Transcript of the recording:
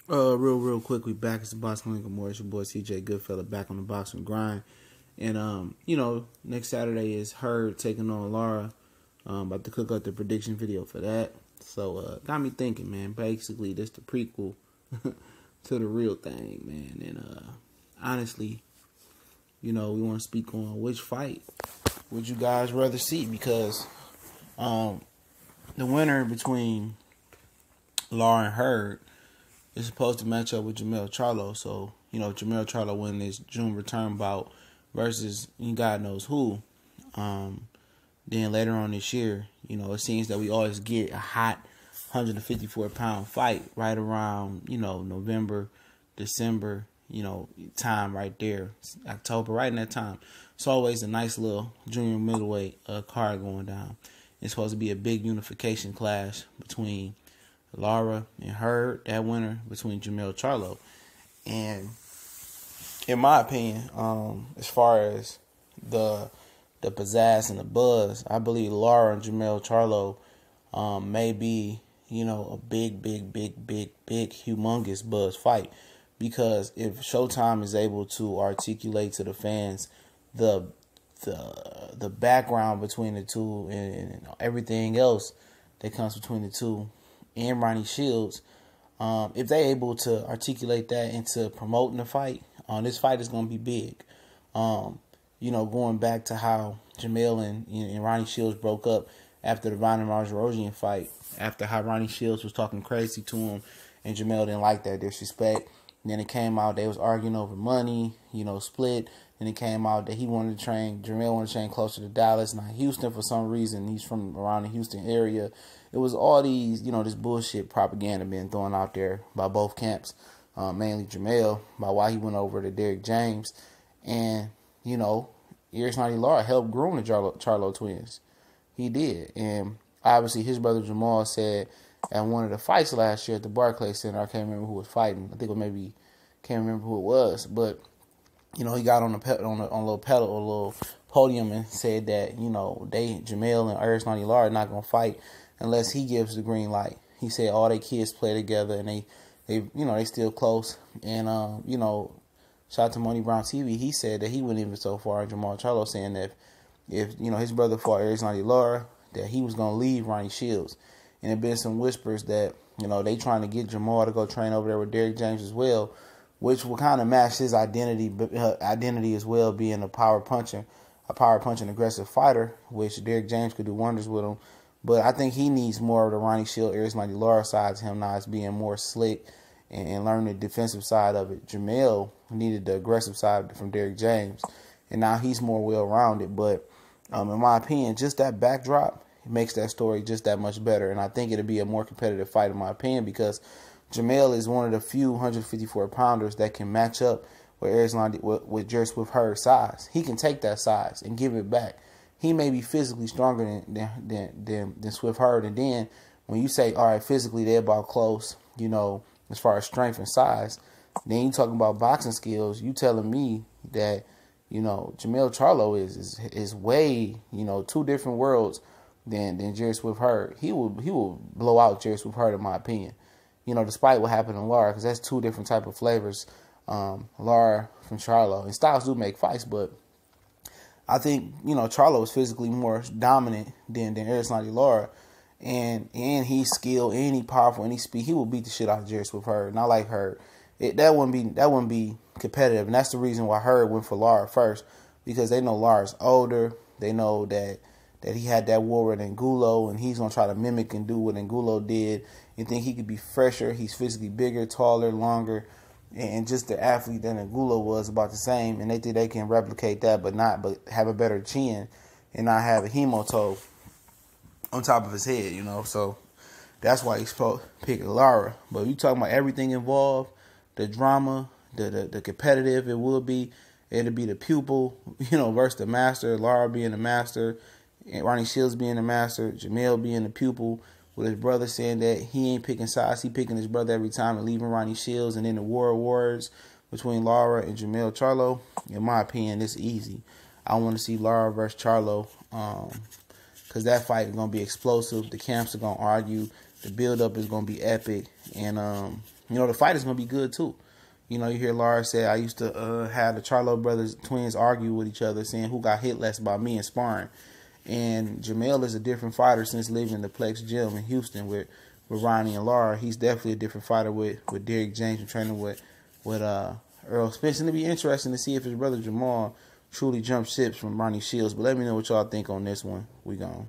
Real quick, we back. It's the Boxing Link more. It's your boy CJ Goodfella back on the boxing grind. And next Saturday is Hurd taking on Lara. About to cook up the prediction video for that. So got me thinking, man. Basically, this the prequel to the real thing, man. And honestly, we want to speak on which fight would you guys rather see, because the winner between Lara and Hurd is supposed to match up with Jermell Charlo. So, Jermell Charlo win this June return bout versus God knows who. Then later on this year, it seems that we always get a hot 154-pound fight right around, November, December, time right there. October, right in that time. It's always a nice little junior middleweight card going down. It's supposed to be a big unification clash between Lara and Hurd, that winner between Jermell Charlo. And in my opinion, as far as the pizzazz and the buzz, I believe Lara and Jermell Charlo may be, a big, humongous buzz fight. Because if Showtime is able to articulate to the fans the background between the two and everything else that comes between the two, and Ronnie Shields, if they're able to articulate that into promoting the fight, this fight is going to be big. Going back to how Jermell and Ronnie Shields broke up after the Ronnie Margirosian fight, after how Ronnie Shields was talking crazy to him, and Jermell didn't like that disrespect. And then it came out they was arguing over money, split. And it came out that Jermell wanted to train closer to Dallas, not Houston for some reason. He's from around the Houston area. It was all these, this bullshit propaganda being thrown out there by both camps, mainly Jermell, by why he went over to Derrick James. And, Erislandy Lara helped groom the Charlo twins. He did. And obviously his brother Jamal said at one of the fights last year at the Barclays Center, I can't remember who was fighting. I think can't remember who it was, but he got on a little podium and said that Jermell and Erislandy Lara are not gonna fight unless he gives the green light. He said all their kids play together and they still close. And shout out to Money Brown TV. He said that he went even so far, and Jermell Charlo saying that if his brother fought Erislandy Lara, that he was gonna leave Ronnie Shields. And there been some whispers that they trying to get Jermell to go train over there with Derrick James as well, which will kind of match his identity as well, being a power punching, aggressive fighter, which Derrick James could do wonders with him. But I think he needs more of the Ronnie Shield, Erislandy Lara side to him now, as being more slick and learn the defensive side of it. Jermell needed the aggressive side from Derrick James, and now he's more well-rounded. But in my opinion, just that backdrop makes that story just that much better. And I think it'll be a more competitive fight, in my opinion, because Jermell is one of the few 154-pounders that can match up with Erislandy with Jarrett with her size. He can take that size and give it back. He may be physically stronger than Swift Hurd. And then when you say, all right, physically they're about close, as far as strength and size, then you talking about boxing skills, you telling me that, Jermell Charlo is way, two different worlds than Jarrett Swift Hurd. He will blow out Jarrett Swift Hurd, in my opinion. Despite what happened to Lara, because that's two different type of flavors. Lara from Charlo. And styles do make fights, but I think, Charlo is physically more dominant than Erislandy Lara. And he's skilled, and he's powerful, and he's speed. He will beat the shit out of Jarrett with Hurd. Not like Hurd. That wouldn't be competitive. And that's the reason why Hurd went for Lara first. Because they know Lara's older. They know that he had that war with Angulo, and he's going to try to mimic and do what Angulo did. And think he could be fresher. He's physically bigger, taller, longer, and just the athlete that Angulo was, about the same. And they think they can replicate that, but have a better chin and not have a hemotope on top of his head, So that's why he's supposed to pick Lara. But you talking about everything involved, the drama, the competitive, it'll be the pupil, versus the master. Lara being the master, and Ronnie Shields being the master, Jermell being the pupil, with his brother saying that he ain't picking sides, he picking his brother every time and leaving Ronnie Shields. And then the war of words between Lara and Jermell Charlo, in my opinion, it's easy. I want to see Lara versus Charlo, because that fight is going to be explosive. The camps are going to argue. The build-up is going to be epic. And You know, the fight is going to be good, too. You know, you hear Lara say, I used to have the Charlo brothers, twins, argue with each other, saying who got hit less by me in sparring. And Jermell is a different fighter since living in the Plex Gym in Houston with Ronnie and Lara. He's definitely a different fighter with Derrick James and training with Earl Spence. And it'll be interesting to see if his brother Jamal truly jumps ships from Ronnie Shields. But let me know what y'all think on this one. We gone.